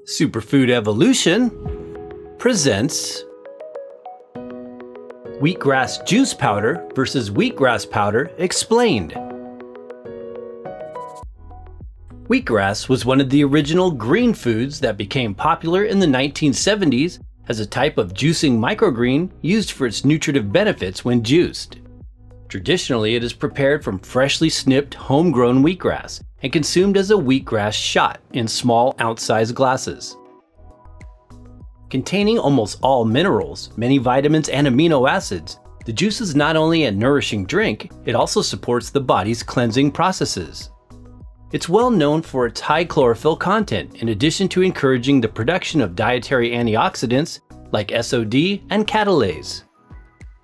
Superfood Evolution presents Wheatgrass juice powder versus wheatgrass powder explained. Wheatgrass was one of the original green foods that became popular in the 1970s as a type of juicing microgreen used for its nutritive benefits when juiced. Traditionally, it is prepared from freshly snipped homegrown wheatgrass and consumed as a wheatgrass shot in small ounce-sized glasses. Containing almost all minerals, many vitamins, and amino acids, the juice is not only a nourishing drink, it also supports the body's cleansing processes. It's well known for its high chlorophyll content, in addition to encouraging the production of dietary antioxidants like SOD and catalase.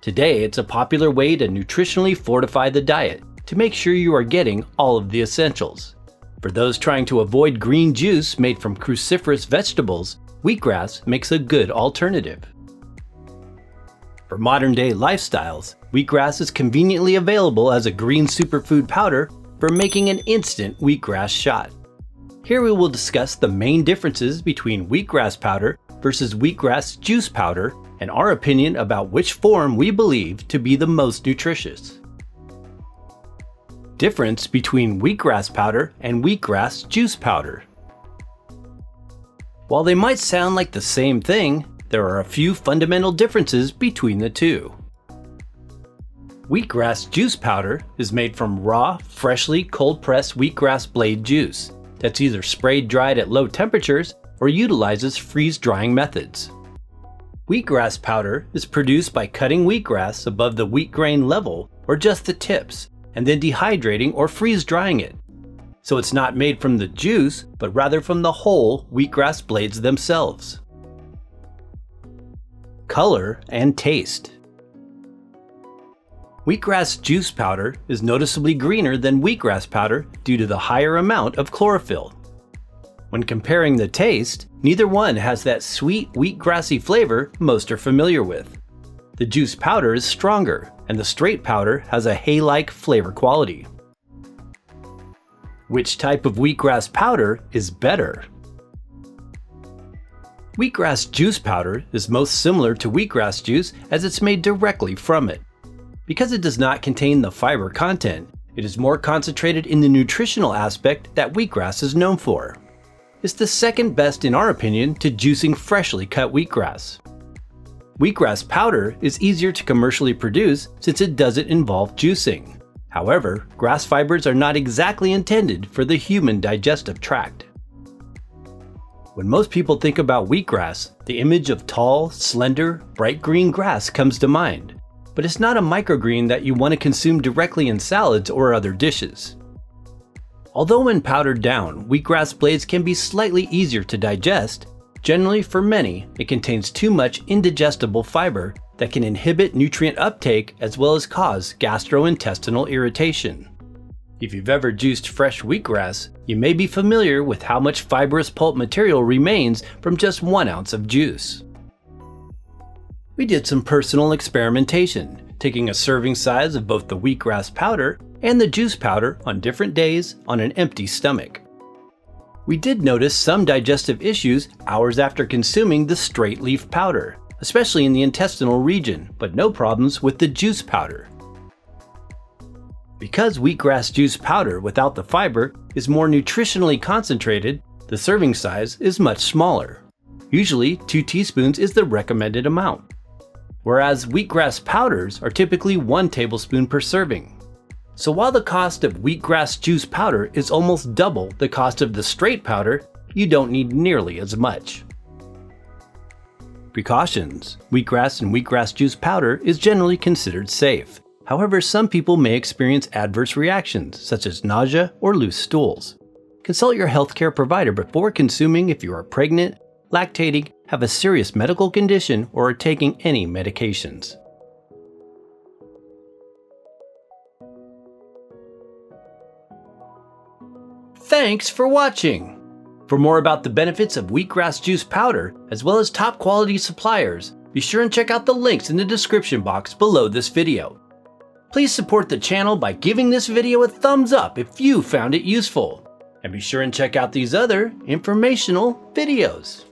Today, it's a popular way to nutritionally fortify the diet to make sure you are getting all of the essentials. For those trying to avoid green juice made from cruciferous vegetables, wheatgrass makes a good alternative. For modern-day lifestyles, wheatgrass is conveniently available as a green superfood powder for making an instant wheatgrass shot. Here we will discuss the main differences between wheatgrass powder versus wheatgrass juice powder and our opinion about which form we believe to be the most nutritious. Difference between wheatgrass powder and wheatgrass juice powder. While they might sound like the same thing, there are a few fundamental differences between the two. Wheatgrass juice powder is made from raw, freshly cold-pressed wheatgrass blade juice that's either sprayed dried at low temperatures or utilizes freeze-drying methods. Wheatgrass powder is produced by cutting wheatgrass above the wheat grain level or just the tips, and then dehydrating or freeze-drying it. So it's not made from the juice, but rather from the whole wheatgrass blades themselves. Color and taste. Wheatgrass juice powder is noticeably greener than wheatgrass powder due to the higher amount of chlorophyll. When comparing the taste, neither one has that sweet wheatgrassy flavor most are familiar with. The juice powder is stronger, and the straight powder has a hay-like flavor quality. Which type of wheatgrass powder is better? Wheatgrass juice powder is most similar to wheatgrass juice as it's made directly from it. Because it does not contain the fiber content, it is more concentrated in the nutritional aspect that wheatgrass is known for. It's the second best in our opinion to juicing freshly cut wheatgrass. Wheatgrass powder is easier to commercially produce since it doesn't involve juicing. However, grass fibers are not exactly intended for the human digestive tract. When most people think about wheatgrass, the image of tall, slender, bright green grass comes to mind. But it's not a microgreen that you want to consume directly in salads or other dishes. Although when powdered down, wheatgrass blades can be slightly easier to digest, generally for many, it contains too much indigestible fiber that can inhibit nutrient uptake as well as cause gastrointestinal irritation. If you've ever juiced fresh wheatgrass, you may be familiar with how much fibrous pulp material remains from just 1 ounce of juice. We did some personal experimentation, taking a serving size of both the wheatgrass powder and the juice powder on different days on an empty stomach. We did notice some digestive issues hours after consuming the straight leaf powder, especially in the intestinal region, but no problems with the juice powder. Because wheatgrass juice powder without the fiber is more nutritionally concentrated, the serving size is much smaller. Usually 2 teaspoons is the recommended amount, whereas wheatgrass powders are typically 1 tablespoon per serving. So while the cost of wheatgrass juice powder is almost double the cost of the straight powder, you don't need nearly as much. Precautions. Wheatgrass and wheatgrass juice powder is generally considered safe. However, some people may experience adverse reactions, such as nausea or loose stools. Consult your healthcare provider before consuming if you are pregnant, lactating, have a serious medical condition, or are taking any medications. Thanks for watching! For more about the benefits of wheatgrass juice powder, as well as top quality suppliers, be sure and check out the links in the description box below this video. Please support the channel by giving this video a thumbs up if you found it useful. And be sure and check out these other informational videos.